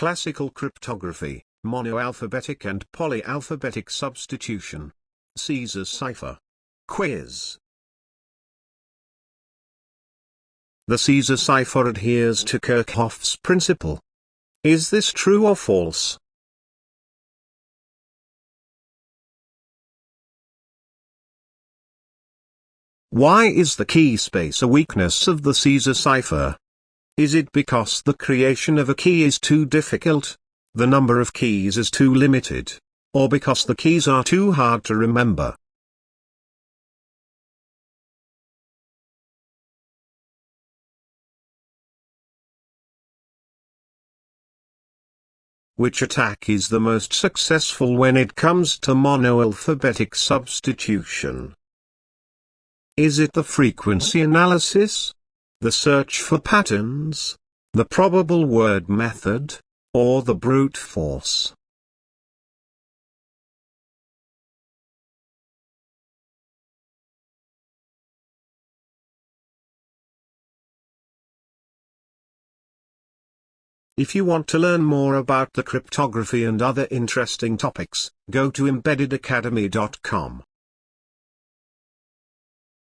classical cryptography, monoalphabetic and polyalphabetic substitution. Caesar Cipher. Quiz. The Caesar cipher adheres to Kirchhoff's principle. Is this true or false? Why is the key space a weakness of the Caesar cipher? Is it because the creation of a key is too difficult, the number of keys is too limited, or because the keys are too hard to remember? Which attack is the most successful when it comes to monoalphabetic substitution? Is it the frequency analysis, the search for patterns, the probable word method, or the brute force? If you want to learn more about the cryptography and other interesting topics, go to embeddedacademy.com.